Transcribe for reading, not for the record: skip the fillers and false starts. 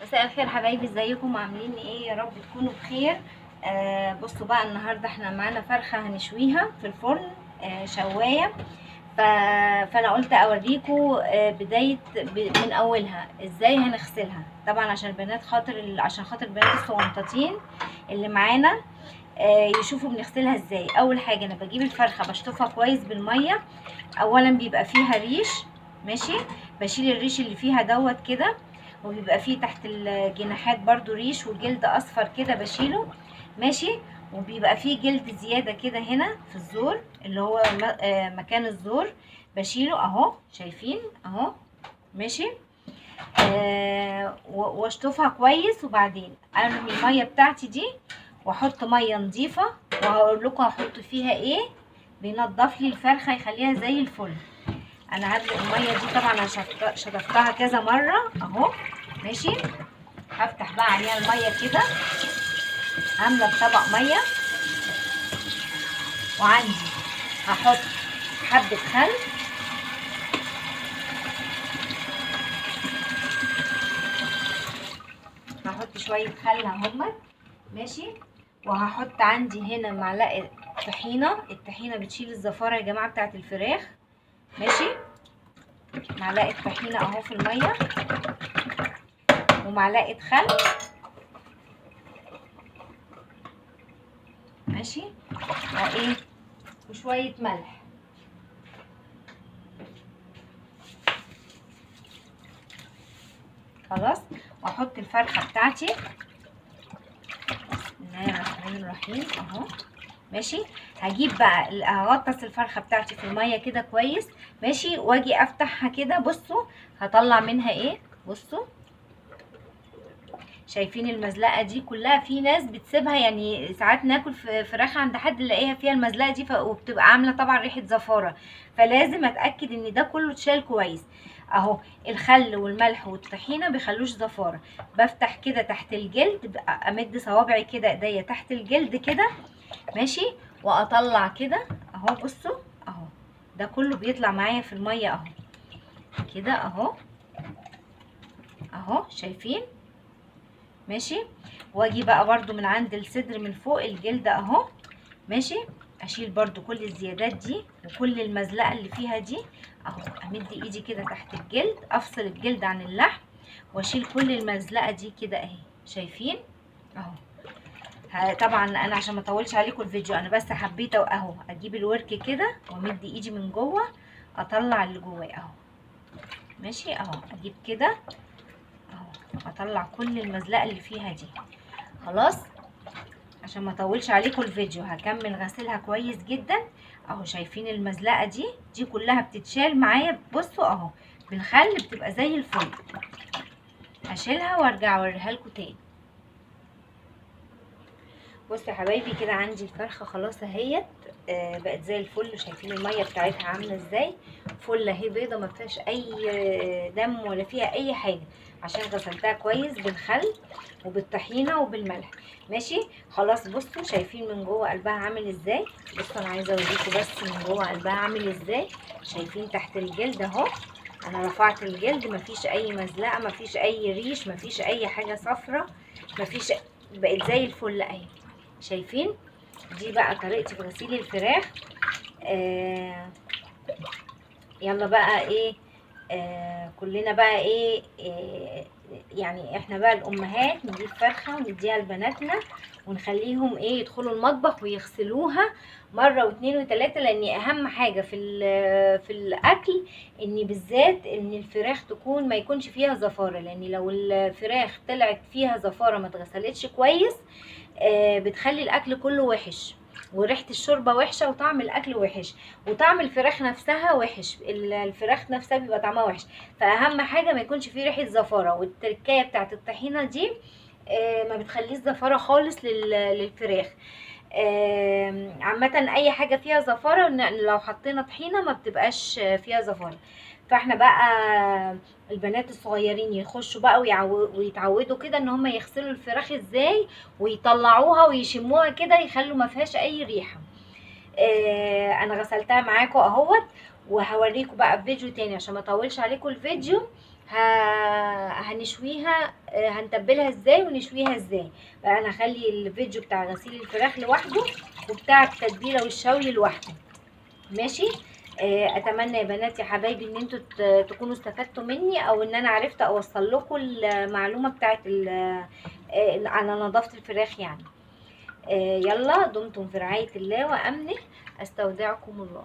مساء الخير حبايبي، ازيكم عاملين ايه؟ يا رب تكونوا بخير. بصوا بقى، النهارده احنا معانا فرخه هنشويها في الفرن، شوايه. فانا قلت اوريكم بدايه من اولها ازاي هنغسلها. طبعا عشان البنات عشان خاطر البنات الصغنطاطين اللي معانا يشوفوا بنغسلها ازاي. اول حاجه انا بجيب الفرخه بشطفها كويس بالميه. اولا بيبقى فيها ريش، ماشي، بشيل الريش اللي فيها دوت كده، وبيبقى فيه تحت الجناحات برضو ريش وجلد اصفر كده بشيله، ماشي. وبيبقى فيه جلد زياده كده هنا في الزور اللي هو مكان الزور، بشيله اهو، شايفين اهو، ماشي. واشطفها كويس، وبعدين ارمي الميه بتاعتي دي واحط ميه نظيفه، وهقول لكم هحط فيها ايه بينضف لي الفرخه يخليها زي الفل. انا هدلق الميه دي، طبعا انا شطفتها كذا مره اهو، ماشي. هفتح بقى عليها الميه كده، عامله بطبق ميه، وعندي هحط حبه خل، هحط شويه خل اهمت، ماشي. وهحط عندي هنا معلقه طحينه. الطحينه بتشيل الزفاره يا جماعه بتاعت الفراخ، ماشي. معلقه طحينه اهو في الميه، ومعلقه خل، ماشي، وايه، وشويه ملح. خلاص، واحط الفرخه بتاعتي، بسم الله الرحمن الرحيم اهو، ماشي. هجيب بقى هغطس الفرخه بتاعتي في الميه كده كويس، ماشي، واجي افتحها كده. بصوا هطلع منها ايه، بصوا، شايفين المزلقه دي كلها؟ في ناس بتسيبها، يعني ساعات ناكل فراخ عند حد نلاقيها فيها المزلقه دي، وبتبقى عامله طبعا ريحه زفاره، فلازم اتاكد ان ده كله اتشال كويس اهو. الخل والملح والطحينه بيخلوش زفاره. بفتح كده تحت الجلد، امد صوابعي كده ايديا تحت الجلد كده، ماشي، واطلع كده اهو. بصوا اهو، ده كله بيطلع معايا في الميه اهو كده اهو، اهو شايفين، ماشي. واجي بقى برضو من عند الصدر من فوق الجلد اهو، ماشي. اشيل برضو كل الزيادات دي وكل المزلقه اللي فيها دي اهو. امد ايدي كده تحت الجلد، افصل الجلد عن اللحم، واشيل كل المزلقه دي كده اهي، شايفين اهو. طبعا انا عشان ما اطولش عليكم الفيديو، انا بس حبيت اهو اجيب الورك كده وامد ايدي من جوه، اطلع اللي جواه اهو، ماشي اهو. اجيب كده اهو، اطلع كل المزلقه اللي فيها دي. خلاص، عشان ما اطولش عليكم الفيديو هكمل غسلها كويس جدا اهو. شايفين المزلقه دي كلها بتتشال معايا، بصوا اهو، بالخل بتبقى زي الفل. هشيلها وارجع اوريها لكم تاني. بصوا يا حبايبي، كده عندي الفرخه خلاص اهيت، بقت زي الفل. شايفين الميه بتاعتها عامله ازاي؟ فل اهي، بيضه ما فيهاش اي دم ولا فيها اي حاجه، عشان غسلتها كويس بالخل وبالطحينه وبالملح، ماشي. خلاص، بصوا شايفين من جوه قلبها عامل ازاي؟ بصوا انا عايزه اوريكم بس من جوه قلبها عامل ازاي. شايفين تحت الجلد اهو، انا رفعت الجلد، مفيش اي مزلقه، مفيش اي ريش، مفيش اي حاجه صفرة، مفيش، بقت زي الفل اهي. شايفين؟ دي بقى طريقتي في غسيل الفراخ. يلا بقى ايه، كلنا بقى ايه، يعني احنا بقى الامهات نجيب فرخه ونديها لبناتنا، ونخليهم ايه يدخلوا المطبخ ويغسلوها مره واثنين وثلاثه، لان اهم حاجه في الاكل ان بالذات ان الفراخ تكون ما يكونش فيها زفاره، لان لو الفراخ طلعت فيها زفاره ما اتغسلتش كويس بتخلي الاكل كله وحش، وريحه الشوربه وحشه، وطعم الاكل وحش، وطعم الفراخ نفسها وحش. الفراخ نفسها بيبقى طعمها وحش. فاهم حاجه ما يكونش فيه ريحه زفاره. والتركايه بتاعت الطحينه دي ما بتخليش زفاره خالص للفراخ. عامه اي حاجه فيها زفاره لو حطينا طحينه ما بتبقاش فيها زفاره. فاحنا بقى البنات الصغيرين يخشوا بقى ويتعودوا كده ان هم يغسلوا الفراخ ازاي، ويطلعوها ويشموها كده، يخلوا ما فيهاش اي ريحه. انا غسلتها معاكم اهوت، وهوريكم بقى في فيديو تاني عشان ما اطولش عليكم الفيديو. هنشويها هنتبلها ازاي ونشويها ازاي. بقى انا هخلي الفيديو بتاع غسيل الفراخ لوحده وبتاع التتبيله والشوي لوحده. ماشي. اتمنى يا بنات يا حبايبي ان انتوا تكونوا استفدتوا مني، او ان انا عرفت اوصل لكم المعلومه بتاعت على نظافه الفراخ يعني. يلا دمتم في رعايه الله وامنه، استودعكم الله.